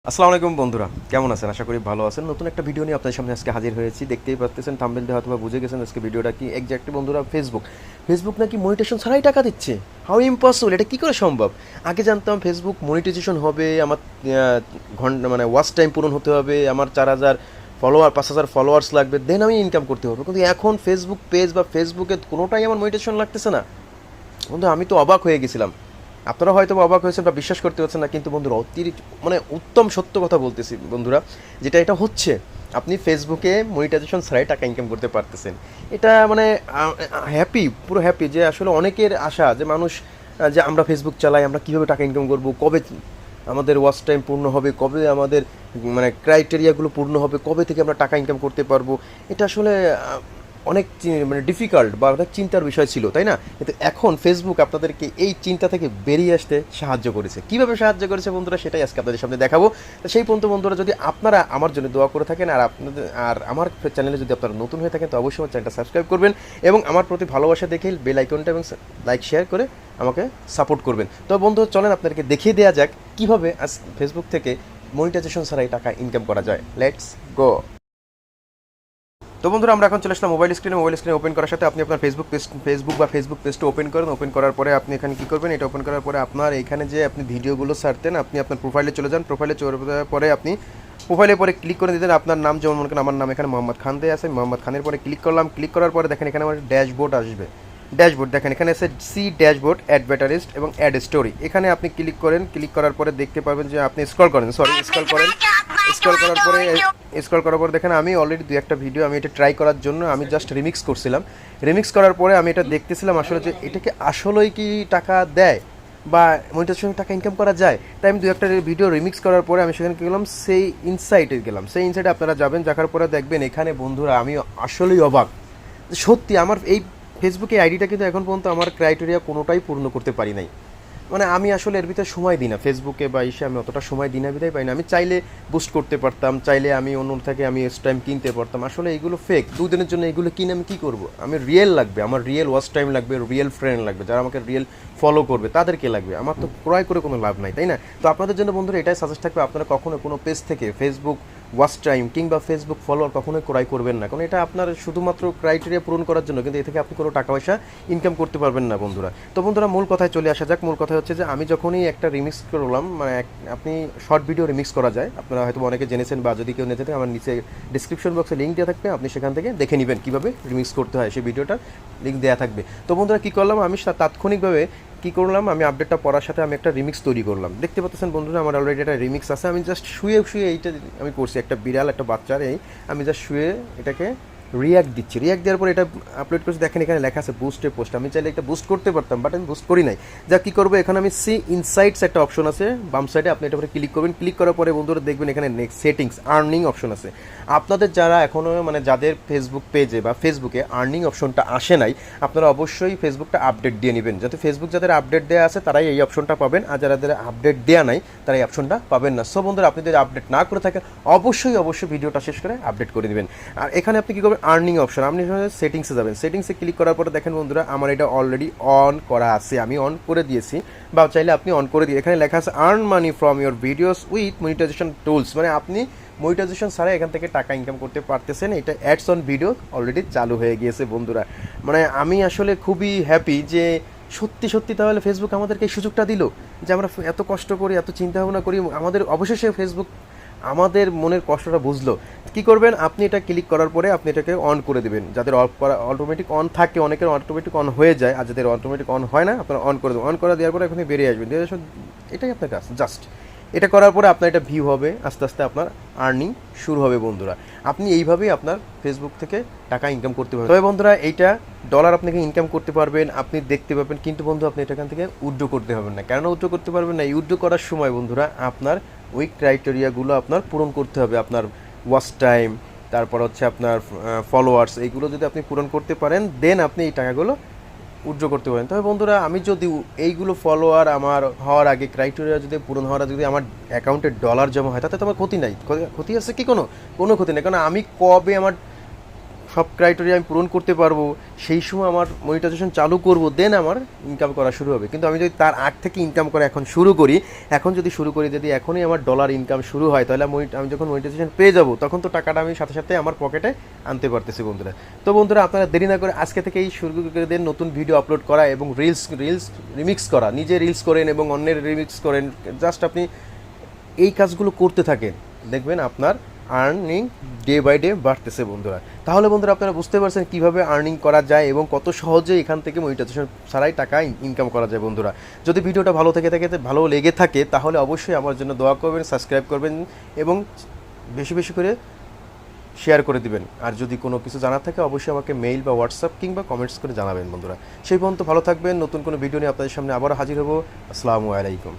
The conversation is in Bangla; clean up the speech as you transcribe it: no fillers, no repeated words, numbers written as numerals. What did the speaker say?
আসসালামু আলাইকুম বন্ধুরা, কেমন আছেন? আশা করি ভালো আছেন। নতুন একটা ভিডিও নিয়ে আপনাদের সামনে আজকে হাজির হয়েছি। দেখতেই পাচ্ছেন, থাম্বনেল দিয়ে হয়তোবা বুঝে গেছেন আজকে ভিডিওটা কি এক্স্যাক্টলি। বন্ধুরা, ফেসবুক নাকি মনিটাইজেশন ছাড়াই টাকা দিচ্ছে। How impossible! এটা কী করে সম্ভব? আগে জানতাম ফেসবুক মনিটাইজেশন হবে, আমার ঘন্টা মানে ওয়াচ টাইম পূরণ হতে হবে, আমার 4,000 ফলোয়ার 5,000 ফলোয়ার্স লাগবে, দেন আমি ইনকাম করতে পারবো। কিন্তু এখন ফেসবুক পেজ বা ফেসবুকে কোনোটাই আমার মনিটাইজেশন লাগতেছে না। বন্ধু, আমি তো অবাক হয়ে গেছিলাম। আপনারা হয়তো অবাক হয়েছেন বা বিশ্বাস করতে পারছেন না, কিন্তু বন্ধুরা অতিরিক্ত উত্তম সত্য কথা বলতেছি বন্ধুরা, যেটা এটা হচ্ছে, আপনি ফেসবুকে মনিটাইজেশন ছাড়াই টাকা ইনকাম করতে পারতেছেন। এটা পুরো হ্যাপি যে আসলে অনেকের আশা যে মানুষ যে আমরা ফেসবুক চালাই, আমরা কীভাবে টাকা ইনকাম করব, কবে আমাদের ওয়াচ টাইম পূর্ণ হবে, কবে আমাদের ক্রাইটেরিয়াগুলো পূর্ণ হবে, কবে থেকে আমরা টাকা ইনকাম করতে পারবো। এটা আসলে অনেক ডিফিকাল্ট বা অনেক চিন্তার বিষয় ছিল, তাই না? কিন্তু এখন ফেসবুক আপনাদেরকে এই চিন্তা থেকে বেরিয়ে আসতে সাহায্য করেছে। কীভাবে সাহায্য করেছে বন্ধুরা, সেটাই আজকে আপনাদের সামনে দেখাবো। তো সেই পর্যন্ত বন্ধুরা, যদি আপনারা আমার জন্য দোয়া করে থাকেন আর আমার চ্যানেলে যদি আপনারা নতুন হয়ে থাকেন, তো অবশ্যই আমার চ্যানেলটা সাবস্ক্রাইব করবেন এবং আমার প্রতি ভালোবাসা দেখে বেল আইকনটা এবং লাইক শেয়ার করে আমাকে সাপোর্ট করবেন। তো বন্ধু, চলেন আপনাদেরকে দেখিয়ে দেওয়া যাক কীভাবে আজ ফেসবুক থেকে মনিটাইজেশন ছাড়াই টাকা ইনকাম করা যায়। Let's go. তো বন্ধুরা, আমরা এখন চলে আসলাম মোবাইল স্ক্রিনে ওপেন করার সাথে আপনি আপনার ফেসবুক পেজটা ওপেন করেন। ওপেন করার পরে আপনি এখানে কী করবেন, এটা ওপেন করার পরে আপনার এখানে যে আপনি ভিডিওগুলো ছাড়তেন, আপনি আপনার প্রোফাইলে চলে যান। প্রোফাইলে চলে যাওয়ার পরে আপনি প্রোফাইলের পরে ক্লিক করে দিতেন আপনার নাম, যেমন মনে করেন আমার নাম এখানে মোহাম্মদ খান দিয়ে আছে। মোহাম্মদ খানের পরে ক্লিক করলাম। ক্লিক করার পরে দেখেন এখানে আমার ড্যাশবোর্ড আসবে। ড্যাশবোর্ড দেখেন এখানে আছে সি ড্যাশবোর্ড, অ্যাডভার্টাইজড এবং অ্যাড স্টোরি। এখানে আপনি ক্লিক করেন। ক্লিক করার পরে দেখতে পাবেন যে আপনি স্ক্রল করেন, স্ক্রল করার পরে দেখেন আমি অলরেডি দুই একটা ভিডিও আমি এটা ট্রাই করার জন্য আমি জাস্ট রিমিক্স করছিলাম। রিমিক্স করার পরে আমি এটা দেখতেছিলাম আসলে যে এটাকে আসলেই কি টাকা দেয় বা মনিটাইজেশন টাকা ইনকাম করা যায়। তাই আমি দু একটা ভিডিও রিমিক্স করার পরে আমি সেখানে কী গেলাম, সেই ইনসাইটে গেলাম। সেই ইনসাইটে আপনারা যাবেন, দেখার পরে দেখবেন এখানে বন্ধুরা আমি আসলেই অবাক। সত্যি আমার এই ফেসবুকে আইডিটা কিন্তু এখন পর্যন্ত আমার ক্রাইটেরিয়া কোনোটাই পূর্ণ করতে পারি নাই। আমি আসলে এর ভিতরে সময় দিই না, ফেসবুকে বা ইসে আমি অতটা সময় দিই না, বিদায় পাই না। আমি চাইলে বুস্ট করতে পারতাম, চাইলে আমি অন্য থেকে আমি টাইম কিনতে পারতাম। আসলে এইগুলো ফেক। 2 দিনের জন্য এগুলো কিনে আমি কী করবো? আমি রিয়েল লাগবে, আমার রিয়েল ওয়াচ টাইম লাগবে, রিয়েল ফ্রেন্ড লাগবে, যারা আমাকে রিয়েল ফলো করবে তাদেরকে লাগবে। আমার তো ক্রয় করে কোনো লাভ নাই, তাই না? তো আপনাদের জন্য বন্ধুরা এটাই সাজেস্ট থাকবে, আপনারা কখনো কোনো পেজ থেকে ফেসবুক ওয়াচ টাইম কিংবা ফেসবুক ফলোয়ার কখনোই ক্রয় করবেন না, কারণ এটা আপনার শুধুমাত্র ক্রাইটেরিয়া পূরণ করার জন্য, কিন্তু এ থেকে আপনি কোনো টাকা পয়সা ইনকাম করতে পারবেন না বন্ধুরা। তো বন্ধুরা, মূল কথায় চলে আসা যাক। মূল কথা হচ্ছে যে আমি যখনই একটা রিমিক্স করলাম, আপনি শর্ট ভিডিও রিমিক্স করা যায়, আপনারা হয়তো অনেকে জেনেছেন বা যদি কেউ নিতে থাকে, আমার নিচে ডিসক্রিপশন বক্সে লিঙ্ক দেওয়া থাকবে, আপনি সেখান থেকে দেখে নেবেন কীভাবে রিমিক্স করতে হয়, সেই ভিডিওটার লিঙ্ক দেওয়া থাকবে। তো বন্ধুরা, কী করলাম আমি তাৎক্ষণিকভাবে কী করলাম, আমি আপডেটটা পড়ার সাথে আমি একটা রিমিক্স তৈরি করলাম। দেখতে পাচ্ছেন বন্ধুরা, আমার অলরেডি একটা রিমিক্স আছে। আমি জাস্ট শুয়ে এইটা আমি করছি, একটা বিড়াল একটা বাচ্চার এই আমি জাস্ট শুয়ে এটাকে রিয়াক্ট দিচ্ছি। রিয়াক্ট দেওয়ার পর এটা আপলোড করছি। দেখেন এখানে লেখা আছে বুস্টে পোস্ট। আমি চাইলে একটা বুস্ট করতে পারতাম, বাট আমি বুস্ট করি নাই। যা কী করবো, এখানে আমি সি ইনসাইটস একটা অপশন আছে বাম সাইডে, আপনি এটা পরে ক্লিক করবেন। ক্লিক করার পরে বন্ধুরা দেখবেন এখানে নেক্সট সেটিংস আর্নিং অপশন আছে। আপনাদের যারা এখনও যাদের ফেসবুক পেজে বা ফেসবুকে আর্নিং অপশনটা আসে নাই, আপনারা অবশ্যই ফেসবুকটা আপডেট দিয়ে নেবেন। যাতে ফেসবুক যাদের আপডেট দেওয়া আছে তারাই এই অপশনটা পাবেন, আর যাদের আপডেট দেওয়া নাই তারা এই অপশনটা পাবেন না। সো বন্ধুরা, আপনি যদি আপডেট না করে থাকেন অবশ্যই ভিডিওটা শেষ করে আপডেট করে দেবেন। আর এখানে আপনি কী করবেন, আর্নিং অপশন, আপনি সেটিংসে যাবেন। সেটিংসে ক্লিক করার পরে দেখেন বন্ধুরা, আমার এটা অলরেডি অন করা আছে, আমি অন করে দিয়েছি, বা চাইলে আপনি অন করে দিয়ে এখানে লেখা আছে earn money from your videos with monetization tools. আপনি মনিটাইজেশন ছাড়া এখান থেকে টাকা ইনকাম করতে পারতেছেন। এটা অ্যাডস অন ভিডিও অলরেডি চালু হয়ে গিয়েছে বন্ধুরা। আমি আসলে খুবই হ্যাপি যে সত্যি তাহলে ফেসবুক আমাদেরকে এই সুযোগটা দিল, যে আমরা এত কষ্ট করি, এত চিন্তা ভাবনা করি, আমাদের অবশেষে ফেসবুক আমাদের মনের কষ্টটা বুঝলো। কী করবেন, আপনি এটা ক্লিক করার পরে আপনি এটাকে অন করে দেবেন। যাদের অফ করা অটোমেটিক অন থাকে, অনেকের অটোমেটিক অন হয়ে যায়, আর যাদের অটোমেটিক অন হয় না, আপনারা অন করে দেবেন। অন করে দেওয়ার পরে এখানে বেরিয়ে আসবেন। এটাই আপনার কাজ। জাস্ট এটা করার পরে আপনার এটা ভিউ হবে, আস্তে আস্তে আপনার আর্নিং শুরু হবে বন্ধুরা। আপনি এইভাবেই আপনার ফেসবুক থেকে টাকা ইনকাম করতে পারবেন। তবে বন্ধুরা, এইটা ডলার আপনাকে ইনকাম করতে পারবেন, আপনি দেখতে পাবেন, কিন্তু বন্ধু আপনি এটা এখান থেকে উইথড্র করতে পারবেন না। কেন উইথড্র করতে পারবেন না? এই উইথড্র করার সময় বন্ধুরা আপনার ওই ক্রাইটেরিয়াগুলো আপনার পূরণ করতে হবে। আপনার ওয়াচ টাইম, তারপর হচ্ছে আপনার ফলোয়ার্স, এইগুলো যদি আপনি পূরণ করতে পারেন, দেন আপনি এই টাকাগুলো উইথড্র করতে পারেন। তবে বন্ধুরা, আমি যদি এইগুলো ফলোয়ার আমার হওয়ার আগে, ক্রাইটেরিয়া যদি পূরণ হওয়ার আগে যদি আমার অ্যাকাউন্টে ডলার জমা হয়, তাতে তো আমার ক্ষতি নাই। ক্ষতি আছে কি? কোনো ক্ষতি নেই, কারণ আমি কবে আমার সব ক্রাইটেরিয়া আমি পূরণ করতে পারবো, সেই সময় আমার মনিটাইজেশন চালু করব, দেন আমার ইনকাম করা শুরু হবে। কিন্তু আমি যদি তার আগ থেকে ইনকাম করা এখন শুরু করি, যদি এখনই আমার ডলার ইনকাম শুরু হয়, তাহলে আমি যখন মনিটাইজেশন পেয়ে যাব তখন তো টাকাটা আমি সাথে সাথে আমার পকেটে আনতে পারতেছি বন্ধুরা। তো বন্ধুরা, আপনারা দেরি না করে আজকে থেকেই শুরু করে দেন নতুন ভিডিও আপলোড করা এবং রিলস রিমিক্স করা। নিজে রিলস করেন এবং অন্যের রিমিক্স করেন, জাস্ট আপনি এই কাজগুলো করতে থাকেন, দেখবেন আপনার আর্নিং ডে বাই ডে বাড়তেছে বন্ধুরা। তাহলে বন্ধুরা, আপনারা বুঝতে পারছেন কীভাবে আর্নিং করা যায় এবং কত সহজে এখান থেকে মনিটাইজেশন ছাড়াই টাকা ইনকাম করা যায় বন্ধুরা। যদি ভিডিওটা ভালো লেগে থাকে তাহলে অবশ্যই আমার জন্য দোয়া করবেন, সাবস্ক্রাইব করবেন এবং বেশি বেশি করে শেয়ার করে দিবেন। আর যদি কোনো কিছু জানার থাকে অবশ্যই আমাকে মেইল বা হোয়াটসঅ্যাপ কিংবা কমেন্টস করে জানাবেন বন্ধুরা। সেই পর্যন্ত ভালো থাকবেন, নতুন কোনো ভিডিও নিয়ে আপনাদের সামনে আবারও হাজির হব। আসসালামু আলাইকুম।